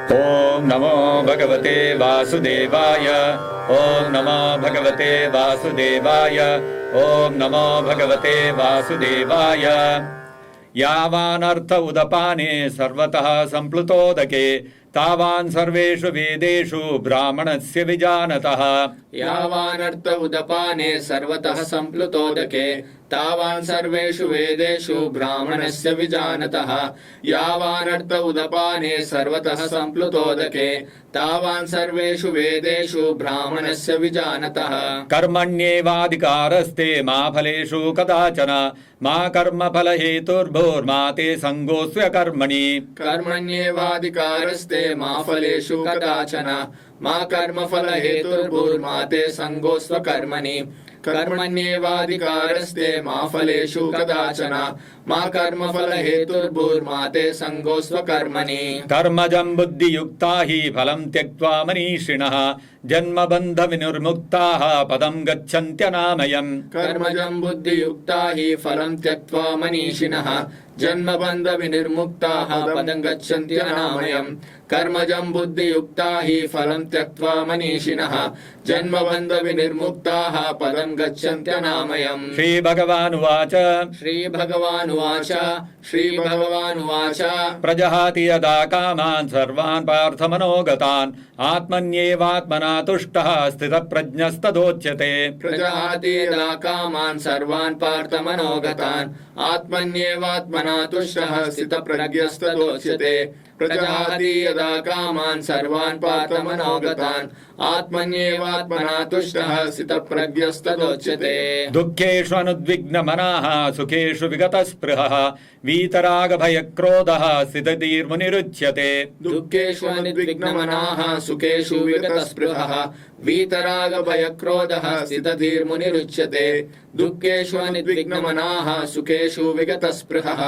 ॐ नमो भगवते वासुदेवाय। ॐ नमो भगवते वासुदेवाय। ॐ नमो भगवते वासुदेवाय। यावानर्थ उदपाने सर्वतः सम्प्लुतोदके तावान् सर्वेषु वेदेषु ब्राह्मणस्य विजानतः। यावानर्थ उदपाने सर्वतः सम्प्लुतोदके तावान् सर्वेषु वेदेषु ब्राह्मणस्य विजानतः। यावानर्थ उदपाने सर्वतः सम्प्लुतोदके तावान् सर्वेषु वेदेषु ब्राह्मणस्य विजानतः। कर्मण्येवाधिकारस्ते मा फलेषु कदाचन मा कर्मफलहेतुर्भूर्मा ते सङ्गोऽस्त्व कर्मणि। कर्मण्येवाधिकारस्ते मा फलेषु कदाचन मा कर्मफलहेतुर्भूर्मा ते सङ्गोऽस्त्व कर्मणि। कर्मण्येवाधिकारस्ते मा फलेषु कदाचन मा कर्मफलहेतुर्भूर्मा ते सङ्गोऽस्त्व कर्मणि। कर्मजं बुद्धियुक्ता हि फलं त्यक्त्वा मनीषिणः जन्मबन्धविनिर्मुक्ताः पदं गच्छन्त्यनामयम्। कर्मजं बुद्धियुक्ता हि फलं त्यक्त्वा मनीषिणः जन्मबन्धविनिर्मुक्ताः पदं गच्छन्त्यनामयम्। कर्मजं बुद्धियुक्ता हि फलं त्यक्त्वा मनीषिणः जन्मबन्धविनिर्मुक्ताः पदं गच्छन्त्यनामयम्। श्रीभगवानुवाच श्रीभगवानुवाच श्रीभगवानुवाच प्रजहाति यदा कामान् सर्वान् पार्थमनोगतान् आत्मन्येवात्मना तुष्टः स्थितप्रज्ञस्तदोच्यते। प्रजहाति यदा कामान् सर्वान् पार्थमनोगतान् आत्मन्येवात्मना तुष्टः स्थितप्रज्ञस्तदोच्यते। प्रजहाति यदा कामान् सर्वान् पार्थमनोगतान् आत्मन्येवात्मना तुष्टः स्थितप्रज्ञस्तदोच्यते। दुःखेषु अनुद्विग्नमनाः सुखेषु विगतस्पृहः वीतरागभयक्रोधः स्थितधीर्मुनिरुच्यते। दुःखेषु अनुद्विग्नमनाः सुखेषु विगतस्पृहः वीतरागभयक्रोधः स्थितधीर्मुनिरुच्यते। दुःखेषु अनुद्विग्नमनाः सुखेषु विगतस्पृहः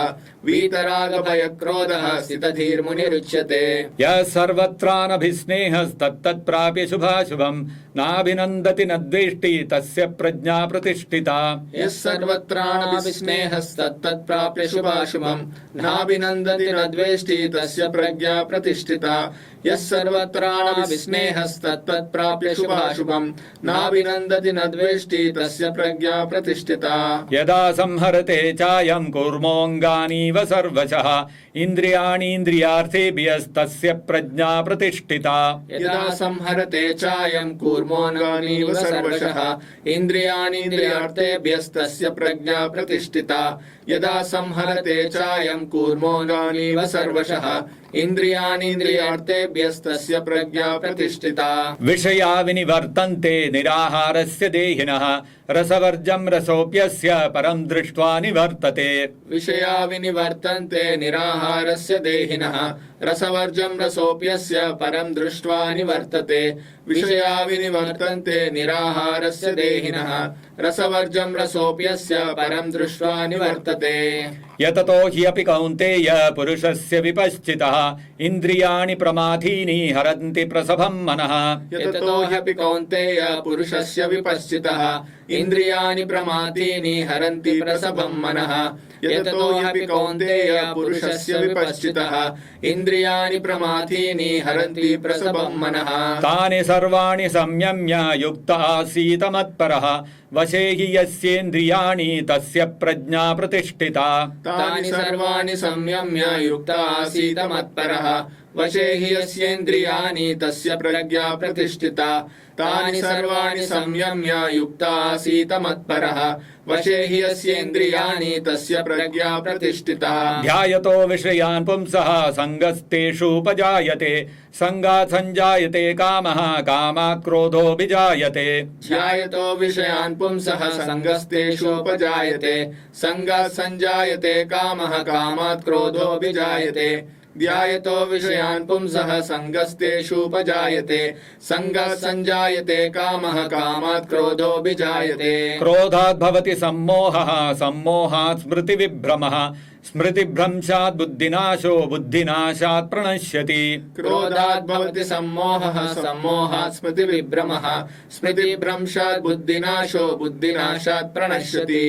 वीतरागभयक्रोधः स्थितधीर्मुनिरुच्यते। यः सर्वत्रानभिस्नेहस्तत्तत्प्राप्य शुभाशुभम् नाभिनन्दति न द्वेष्टि तस्य प्रज्ञा प्रतिष्ठिता। यः सर्वत्राणाभिस्नेहस्तत्तत्प्राप्य शुभाशुभम् नाभिनन्दति न द्वेष्टि तस्य प्रज्ञा प्रतिष्ठिता। यः सर्वत्राणाभिस्नेहस्तत्तत्प्राप्य शुभाशुभम् नाभिनन्दति न द्वेष्टि तस्य प्रज्ञा प्रतिष्ठिता। यदा संहरते चायं कूर्मोऽङ्गानीव सर्वशः इन्द्रियाणीन्द्रियार्थेभ्यस्तस्य प्रज्ञा प्रतिष्ठिता। यदा संहरते चायं कूर्मोऽङ्गानीव सर्वशः इन्द्रियाणीन्द्रियार्थेभ्यस्तस्य प्रज्ञा प्रतिष्ठिता। यदा संहरते चायं कूर्मोऽङ्गानीव सर्वशः इन्द्रियाणीन्द्रियार्थेभ्यस्तस्य प्रज्ञा प्रतिष्ठिता। विषया विनिवर्तन्ते निराहारस्य देहिनः रसवर्जं रसोऽप्यस्य परं दृष्ट्वा निवर्तते। विषया विनिवर्तन्ते निराहारस्य देहिनः रसवर्जं रसोऽप्यस्य परं दृष्ट्वा निवर्तते। विषया विनिवर्तन्ते निराहारस्य देहिनः रसवर्जं रसोऽप्यस्य परं दृष्ट्वा निवर्तते। यततो ह्यपि कौन्तेय पुरुषस्य विपश्चितः इन्द्रियाणि प्रमाथीनि हरन्ति प्रसभं मनः। यततो ह्यपि कौन्तेय पुरुषस्य विपश्चितः इन्द्रियाणि प्रमाथीनि हरन्ति प्रसभं मनः। यततो ह्यपि कौन्तेय पुरुषस्य विपश्चितः इन्द्रियाणि प्रमाथीनि हरन्ति प्रसभं मनः। तानि सर्वाणि संयम्य युक्त आसीत मत्परः वशे हि यस्येन्द्रियाणि तस्य प्रज्ञा प्रतिष्ठिता। तानि सर्वाणि संयम्य युक्त आसीत मत्परः वशे हि यस्येन्द्रियाणि तस्य प्रज्ञा प्रतिष्ठिता। तानि सर्वाणि संयम्य युक्त आसीत मत्परः वशे हि यस्येन्द्रियाणि तस्य प्रज्ञा प्रतिष्ठिता। ध्यायतो विषयान् पुंसः सङ्गस्तेषूपजायते सङ्गात् सञ्जायते कामः कामात् क्रोधोऽभिजायते। ध्यायतो विषयान् पुंसः सङ्गस्तेषूपजायते सङ्गात् सञ्जायते कामः कामात् क्रोधोऽभिजायते। ध्यायतो विषयान् पुंसः सङ्गस्तेषूपजायते सङ्गात् सञ्जायते कामः कामात् क्रोधोऽभिजायते। क्रोधात् भवति सम्मोहः सम्मोहात् स्मृतिविभ्रमः स्मृतिभ्रंशात् बुद्धिनाशो बुद्धिनाशात् प्रणश्यति क्रोधात् भवति सम्मोहः सम्मोहात् स्मृतिविभ्रमः स्मृतिभ्रंशात् बुद्धिनाशो बुद्धिनाशात् प्रणश्यति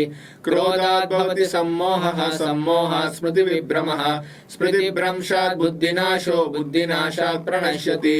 क्रोधात् भवति सम्मोहः सम्मोहात् स्मृतिविभ्रमः स्मृतिभ्रंशात् बुद्धिनाशो बुद्धिनाशात् प्रणश्यति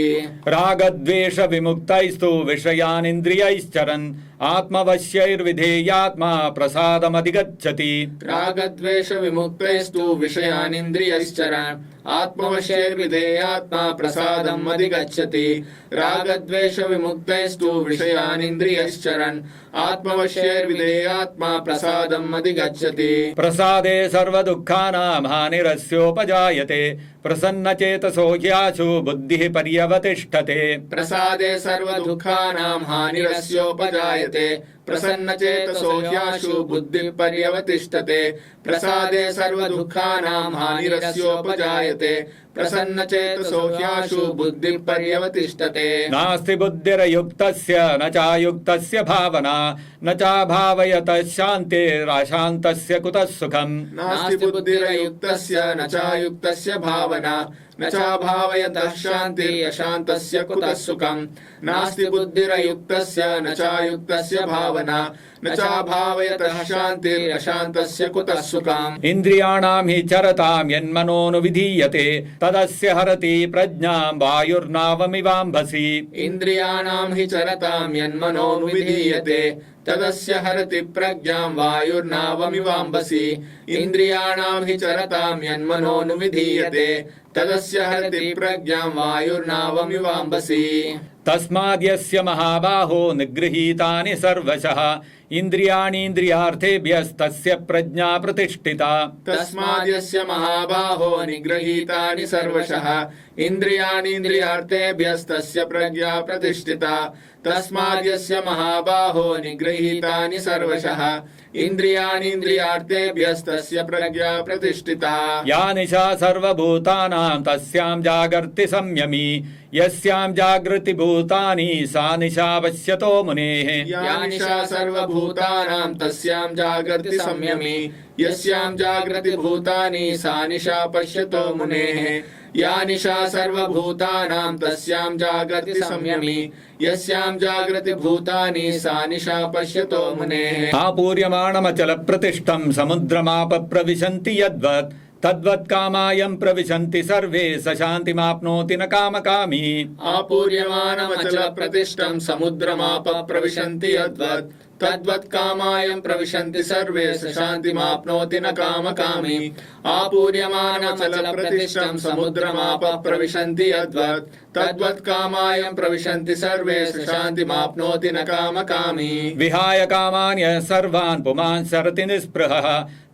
रागद्वेष विमुक्तैस्तु विषयानिन्द्रियैश्चरन् आत्मवश्यैर्विधेयात्मा प्रसादमधिगच्छति रागद्वेष विमुक्तैस्तु विषयानिन्द्रियैश्चरन् आत्मवशैर्विधेयात्मा प्रसादम् अधिगच्छति रागद्वेष विमुक्तैस्तु विषयानिन्द्रियैश्चरन् आत्मवशैर्विधेयात्मा प्रसादम् अधिगच्छति प्रसादे सर्वदुःखानां हानिरस्योपजायते प्रसन्नचेतसो ह्याशु बुद्धिः पर्यवतिष्ठते प्रसादे सर्वदुःखानां हानिरस्योपजायते प्रसन्नचेतसो ह्याशु बुद्धिः पर्यवतिष्ठते प्रसादे सर्वदुःखानां हानिरस्योपजायते प्रसन्नचेतसो ह्याशु बुद्धिः पर्यवतिष्ठते नास्ति बुद्धिरयुक्तस्य न चायुक्तस्य भावना न चाभावयतः शान्तिराशान्तस्य कुतः सुखम् नास्ति बुद्धिरयुक्तस्य न चायुक्तस्य भावना न चाभावयतः शान्तिः अशान्तस्य कुतः सुखम् नास्ति बुद्धिरयुक्तस्य न चायुक्तस्य भावना न चाभावयतः शान्तिः अशान्तस्य कुतः सुखम् इन्द्रियाणां हि चरतां यन्मनोनुविधीयते तदस्य हरति प्रज्ञां वायुर्नावमिवाम्भसि इन्द्रियाणां हि चरतां यन्मनोनुविधीयते तदस्य हरति प्रज्ञां वायुर्नावमिवाम्भसि इन्द्रियाणां हि चरतां यन्मनोनुविधीयते तदस्य हरति प्रज्ञां वायुर्नावमिवाम्भसि तस्माद्यस्य महाबाहो निगृहीतानि सर्वशः इन्द्रियाणीन्द्रियार्थेभ्यस्तस्य प्रज्ञा प्रतिष्ठिता तस्माद्यस्य महाबाहो निगृहीतानि सर्वशः इन्द्रियाणीन्द्रियार्थेभ्यस्तस्य प्रज्ञा प्रतिष्ठिता तस्माद्यस्य महाबाहो निगृहीतानि सर्वशः इन्द्रियाणीन्द्रियार्थेभ्यस्तस्य प्रज्ञा प्रतिष्ठिता या निशा सर्वभूतानां तस्यां जागर्ति संयमी यस्यां जागृति भूतानि सा निशा पश्यतो मुनेः या निशा सर्वभूतानां तस्यां जागर्ति संयमी यस्यां जागृति भूतानि सा निशा पश्यतो मुनेः या निशा सर्वभूतानां तस्यां जागृति संयमी यस्यां जागृति भूतानि सा निशा पश्यतो मुनेः आपूर्यमाणमचलप्रतिष्ठं समुद्रमाप प्रविशन्ति यद्वत् तद्वत् कामायं प्रविशन्ति सर्वे स शान्तिमाप्नोति न कामकामी आपूर्यमानमचलप्रतिष्ठं समुद्रमाप प्रविशन्ति यद्वत् तद्वत् कामायं प्रविशन्ति सर्वे स शान्तिमाप्नोति न कामकामी आपूर्यमानमचलप्रतिष्ठं समुद्रमाप प्रविशन्ति यद्वत् तद्वत् कामायं प्रविशन्ति सर्वे स शान्तिमाप्नोति न कामकामी विहाय कामान्य सर्वान् पुमान् सरति निःस्पृहः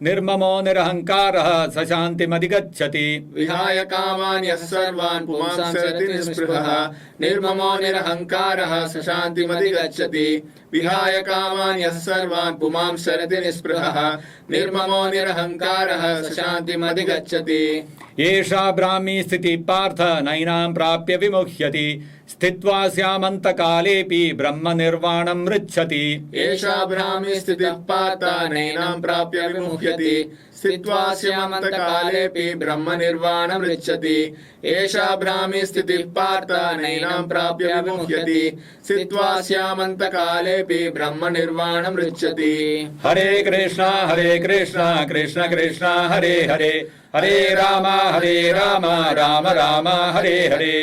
निर्ममो निरहङ्कारः स शान्तिमधिगच्छति विहाय कामान् यः सर्वान् पुमान् सरति निःस्पृहः निर्ममो निरहङ्कारः स शान्तिमधिगच्छति विहाय कामान् यः सर्वान् पुमान् सरति निःस्पृहः निर्ममो निरहङ्कारः स शान्तिमधिगच्छति एषा ब्राह्मी स्थितिः पार्थ नैनां प्राप्य विमुह्यति स्थित्वा स्यामन्तकालेऽपि ब्रह्मनिर्वाणं मृच्छति एषा ब्राह्मी स्थितिः पार्थ नैनां प्राप्य विमुह्यति स्थित्वा स्यामन्तकालेऽपि ब्रह्मनिर्वाणं मृच्छति एषा ब्राह्मी स्थितिः पार्थ नैनां प्राप्य विमुह्यति स्थित्वा स्यामन्तकालेऽपि ब्रह्मनिर्वाणं मृच्छति हरे कृष्ण कृष्ण कृष्ण हरे हरे हरे राम राम राम हरे हरे